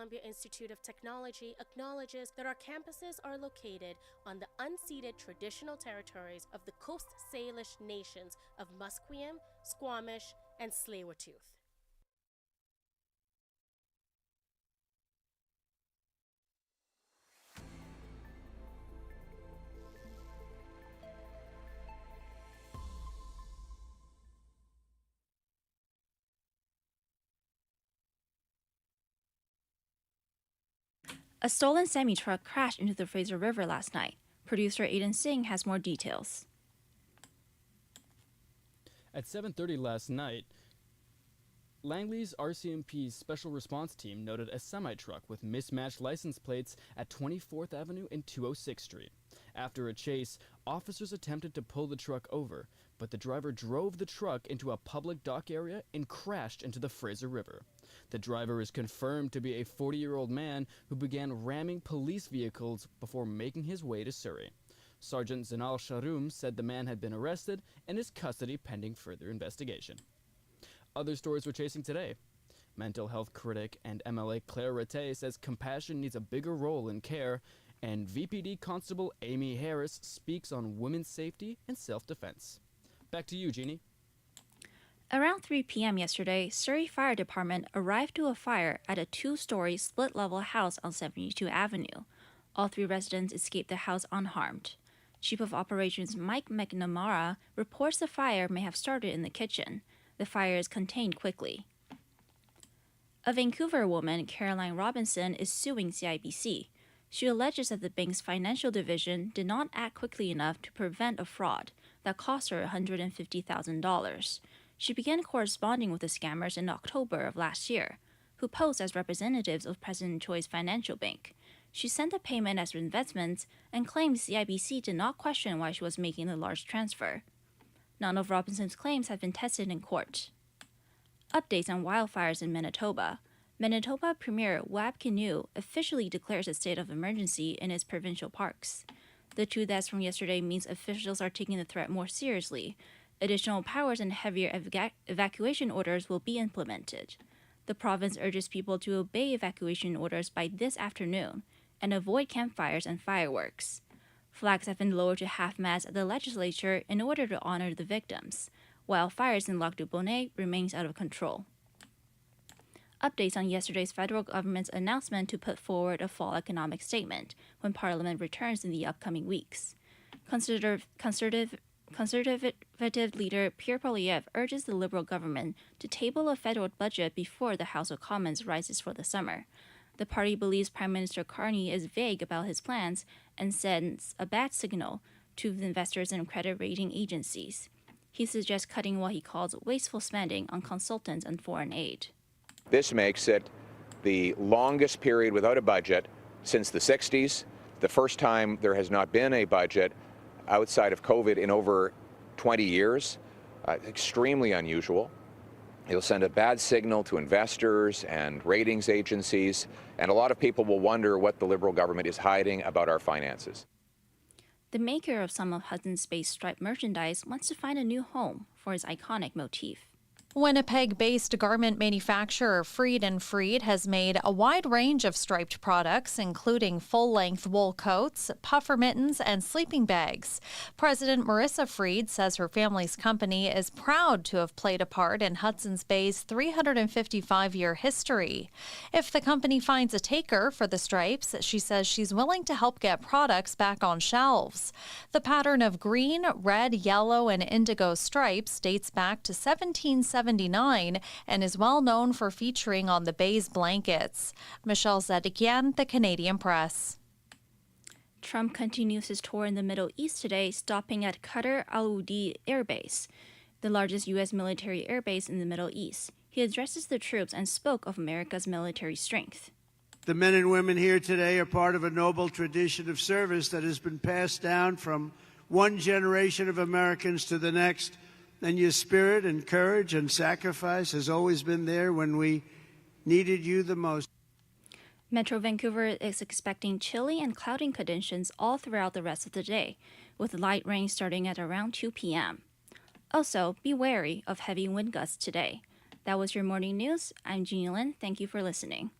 Columbia Institute of Technology acknowledges that our campuses are located on the unceded traditional territories of the Coast Salish nations of Musqueam, Squamish, and Tsleil-Waututh. A stolen semi-truck crashed into the Fraser River last night. Producer Aiden Singh has more details. At 7:30 last night, Langley's RCMP's Special Response Team noted a semi-truck with mismatched license plates at 24th Avenue and 206th Street. After a chase, officers attempted to pull the truck over, but the driver drove the truck into a public dock area and crashed into the Fraser River. The driver is confirmed to be a 40-year-old man who began ramming police vehicles before making his way to Surrey. Sergeant Zinal Sharoum said the man had been arrested and is custody pending further investigation. Other stories we're chasing today. Mental health critic and MLA Claire Rattay says compassion needs a bigger role in care, and VPD Constable Amy Harris speaks on women's safety and self-defense. Back to you, Jeannie. Around 3 p.m. yesterday, Surrey Fire Department arrived to a fire at a two-story split-level house on 72 Avenue. All three residents escaped the house unharmed. Chief of Operations Mike McNamara reports the fire may have started in the kitchen. The fire is contained quickly. A Vancouver woman, Caroline Robinson, is suing CIBC. She alleges that the bank's financial division did not act quickly enough to prevent a fraud that cost her $150,000. She began corresponding with the scammers in October of last year, who posed as representatives of President Choi's financial bank. She sent the payment as investments and claimed CIBC did not question why she was making the large transfer. None of Robinson's claims have been tested in court. Updates on wildfires in Manitoba. Manitoba Premier Wab Kinew officially declares a state of emergency in its provincial parks. The two deaths from yesterday means officials are taking the threat more seriously. Additional powers and heavier evacuation orders will be implemented. The province urges people to obey evacuation orders by this afternoon and avoid campfires and fireworks. Flags have been lowered to half-mast at the legislature in order to honor the victims, while fires in Lac du Bonnet remains out of control. Updates on yesterday's federal government's announcement to put forward a fall economic statement when Parliament returns in the upcoming weeks. Conservative leader Pierre Poilievre urges the Liberal government to table a federal budget before the House of Commons rises for the summer. The party believes Prime Minister Carney is vague about his plans and sends a bad signal to investors and credit rating agencies. He suggests cutting what he calls wasteful spending on consultants and foreign aid. This makes it the longest period without a budget since the 60s, the first time there has not been a budget outside of COVID in over 20 years. Extremely unusual. It'll send a bad signal to investors and ratings agencies, and a lot of people will wonder what the Liberal government is hiding about our finances. The maker of some of Hudson's Bay's striped merchandise wants to find a new home for his iconic motif. Winnipeg-based garment manufacturer Freed & Freed has made a wide range of striped products, including full-length wool coats, puffer mittens, and sleeping bags. President Marissa Freed says her family's company is proud to have played a part in Hudson's Bay's 355-year history. If the company finds a taker for the stripes, she says she's willing to help get products back on shelves. The pattern of green, red, yellow, and indigo stripes dates back to 1779 and is well known for featuring on the Bay's blankets. Michelle Zedekian, The Canadian Press. Trump continues his tour in the Middle East today, stopping at Qatar Al-Udeid Air Base, the largest U.S. military airbase in the Middle East. He addresses the troops and spoke of America's military strength. The men and women here today are part of a noble tradition of service that has been passed down from one generation of Americans to the next. And your spirit and courage and sacrifice has always been there when we needed you the most. Metro Vancouver is expecting chilly and cloudy conditions all throughout the rest of the day, with light rain starting at around 2 p.m. Also, be wary of heavy wind gusts today. That was your morning news. I'm Jeannie Lin. Thank you for listening.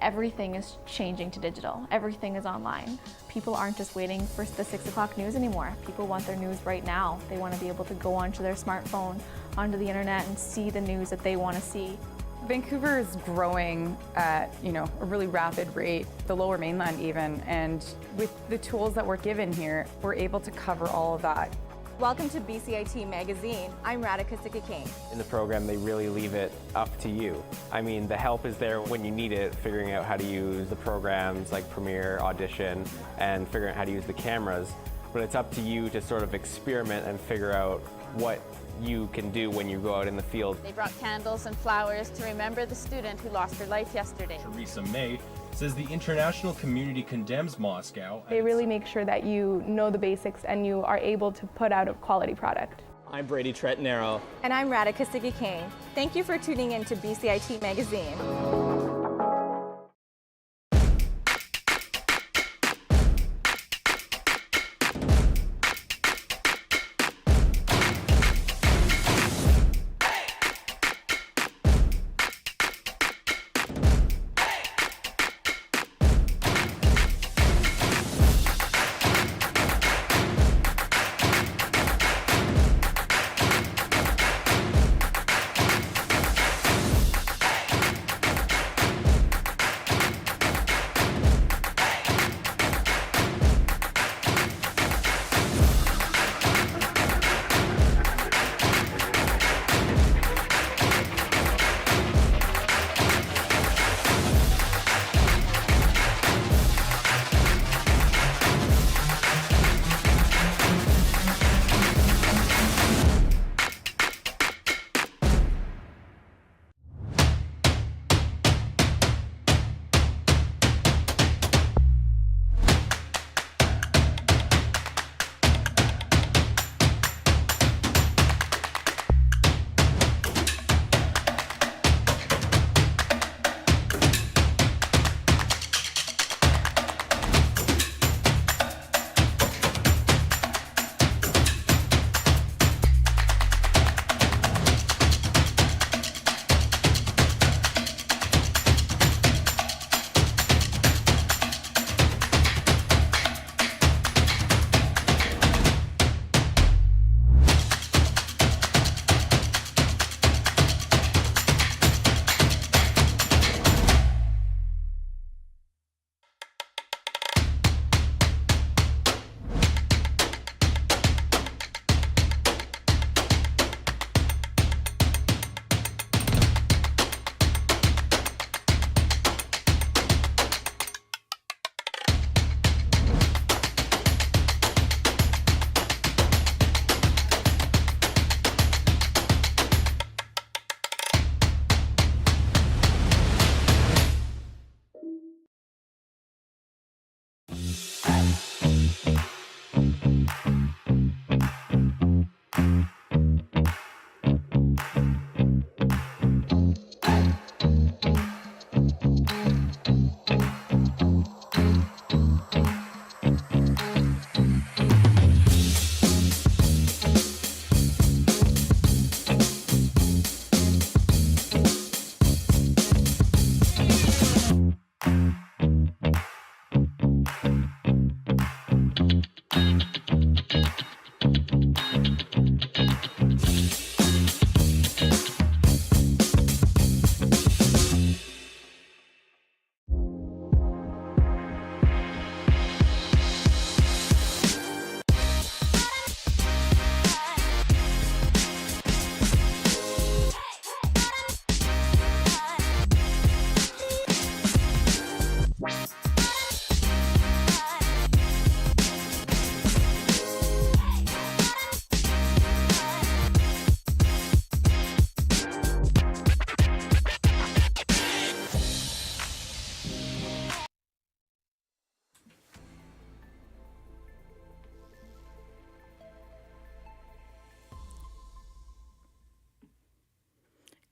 everything is changing to digital. Everything is online. People aren't just waiting for the 6 o'clock news anymore. People want their news right now. They want to be able to go onto their smartphone, onto the internet, and see the news that they want to see. Vancouver is growing at, a really rapid rate, the Lower Mainland even, and with the tools that we're given here, we're able to cover all of that. Welcome to BCIT Magazine. I'm Radhika Sikakane. In the program, they really leave it up to you. I mean, the help is there when you need it, figuring out how to use the programs like Premiere, Audition, and figuring out how to use the cameras. But it's up to you to sort of experiment and figure out what you can do when you go out in the field. They brought candles and flowers to remember the student who lost her life yesterday. Teresa May says the international community condemns Moscow. They really make sure that you know the basics and you are able to put out a quality product. I'm Brady Tretnero. And I'm Radhika Sikakane. Thank you for tuning in to BCIT Magazine.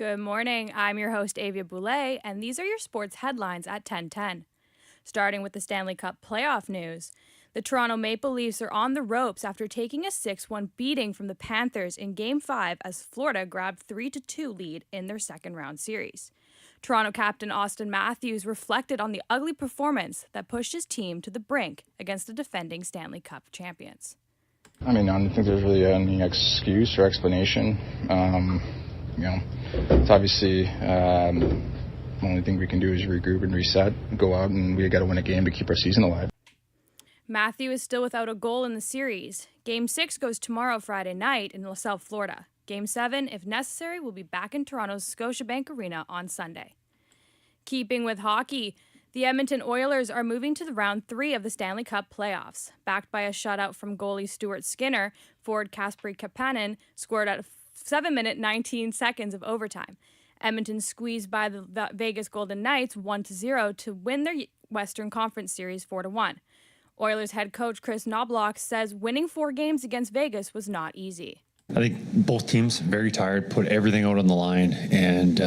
Good morning. I'm your host, Avia Boulay, and these are your sports headlines at 10:10. Starting with the Stanley Cup playoff news. The Toronto Maple Leafs are on the ropes after taking a 6-1 beating from the Panthers in Game 5 as Florida grabbed 3-2 lead in their second round series. Toronto captain Austin Matthews reflected on the ugly performance that pushed his team to the brink against the defending Stanley Cup champions. I don't think there's really any excuse or explanation. It's obviously the only thing we can do is regroup and reset, go out, and we got to win a game to keep our season alive. Matthew is still without a goal in the series. Game 6 goes tomorrow, Friday night, in South Florida. Game 7, if necessary, will be back in Toronto's Scotiabank Arena on Sunday. Keeping with hockey, the Edmonton Oilers are moving to the round 3 of the Stanley Cup playoffs. Backed by a shutout from goalie Stuart Skinner, forward Kasperi Kapanen scored at 7 minute 19 seconds of overtime. Edmonton squeezed by the Vegas Golden Knights 1-0 to win their Western Conference Series 4-1. Oilers head coach Chris Knobloch says winning 4 games against Vegas was not easy. I think both teams very tired, put everything out on the line, and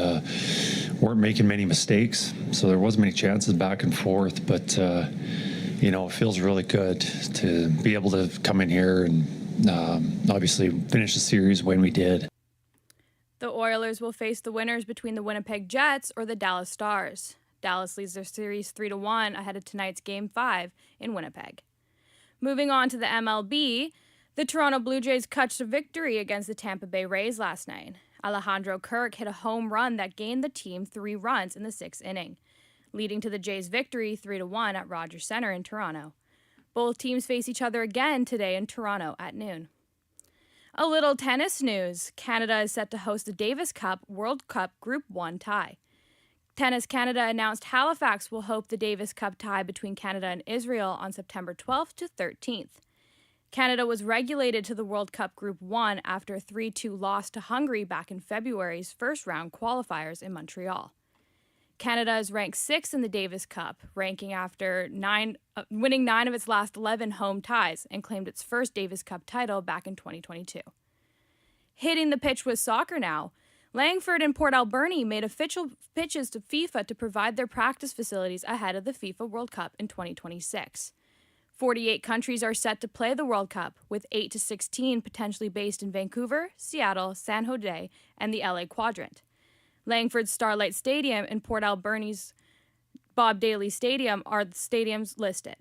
weren't making many mistakes. So there wasn't many chances back and forth, but it feels really good to be able to come in here and obviously finish the series when we did. The Oilers will face the winners between the Winnipeg Jets or the Dallas Stars. Dallas leads their series 3-1 ahead of tonight's Game 5 in Winnipeg. Moving on to the MLB, the Toronto Blue Jays clutched a victory against the Tampa Bay Rays last night. Alejandro Kirk hit a home run that gained the team 3 runs in the 6th inning, leading to the Jays' victory 3-1 at Rogers Centre in Toronto. Both teams face each other again today in Toronto at noon. A little tennis news. Canada is set to host the Davis Cup World Cup Group 1 tie. Tennis Canada announced Halifax will host the Davis Cup tie between Canada and Israel on September 12th to 13th. Canada was relegated to the World Cup Group 1 after a 3-2 loss to Hungary back in February's first-round qualifiers in Montreal. Canada is ranked 6th in the Davis Cup, ranking after winning 9 of its last 11 home ties and claimed its first Davis Cup title back in 2022. Hitting the pitch with soccer now, Langford and Port Alberni made official pitches to FIFA to provide their practice facilities ahead of the FIFA World Cup in 2026. 48 countries are set to play the World Cup, with 8 to 16 potentially based in Vancouver, Seattle, San Jose, and the LA Quadrant. Langford's Starlight Stadium and Port Alberni's Bob Daly Stadium are the stadiums listed.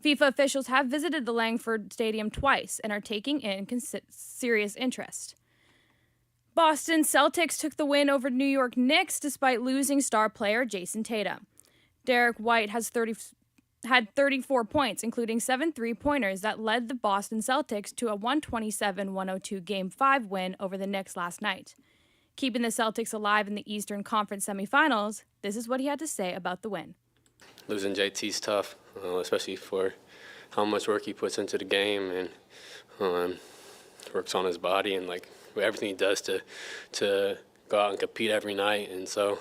FIFA officials have visited the Langford Stadium twice and are taking in serious interest. Boston Celtics took the win over New York Knicks despite losing star player Jason Tatum. Derek White had 34 points, including 7 3-pointers that led the Boston Celtics to a 127-102 Game 5 win over the Knicks last night. Keeping the Celtics alive in the Eastern Conference semifinals, this is what he had to say about the win. Losing JT's tough, especially for how much work he puts into the game and works on his body and everything he does to go out and compete every night. And so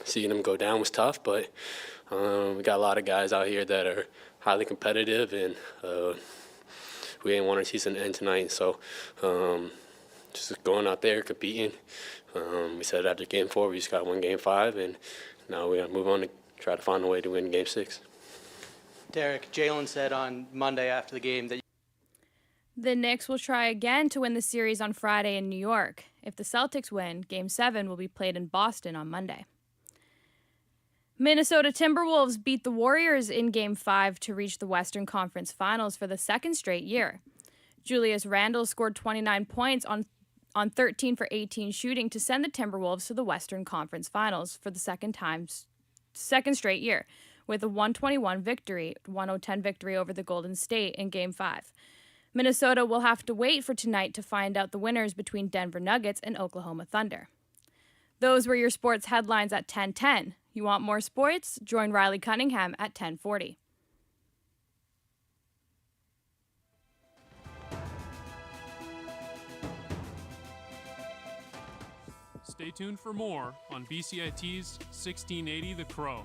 seeing him go down was tough, but we got a lot of guys out here that are highly competitive, and we didn't want our season to end tonight. So just going out there, competing. We said after Game 4, we just got one Game 5, and now we got to move on to try to find a way to win Game 6. Derek, Jalen said on Monday after the game that the Knicks will try again to win the series on Friday in New York. If the Celtics win, Game 7 will be played in Boston on Monday. Minnesota Timberwolves beat the Warriors in Game 5 to reach the Western Conference Finals for the second straight year. Julius Randle scored 29 points on 13 for 18 shooting to send the Timberwolves to the Western Conference Finals for the second straight year, with a 121 victory, 110 victory over the Golden State in Game 5. Minnesota will have to wait for tonight to find out the winners between Denver Nuggets and Oklahoma Thunder. Those were your sports headlines at 10:10. You want more sports? Join Riley Cunningham at 10:40. Stay tuned for more on BCIT's 1680 The Crow.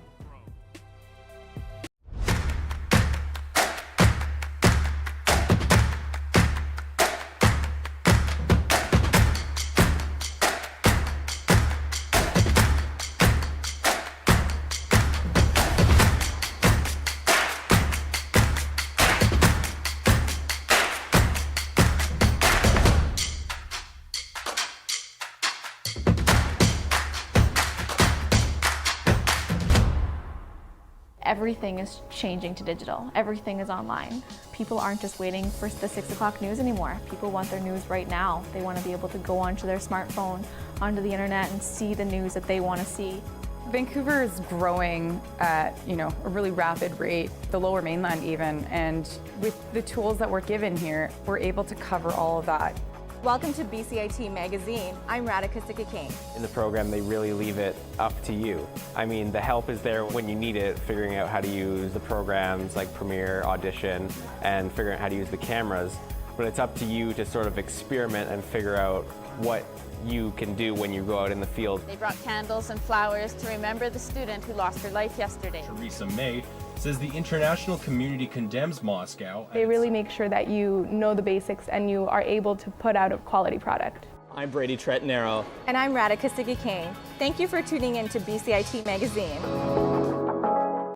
everything is changing to digital. Everything is online. People aren't just waiting for the 6 o'clock news anymore. People want their news right now. They want to be able to go onto their smartphone, onto the internet, and see the news that they want to see. Vancouver is growing at, a really rapid rate, the Lower Mainland even, and with the tools that we're given here, we're able to cover all of that. Welcome to BCIT Magazine. I'm Radhika Sikakane. In the program, they really leave it up to you. I mean, the help is there when you need it, figuring out how to use the programs like Premiere, Audition, and figuring out how to use the cameras. But it's up to you to sort of experiment and figure out what you can do when you go out in the field. They brought candles and flowers to remember the student who lost her life yesterday. Theresa May says the international community condemns Moscow. They really make sure that you know the basics and you are able to put out a quality product. I'm Brady Tretanero. And I'm Radhika Sikakane. Thank you for tuning in to BCIT Magazine.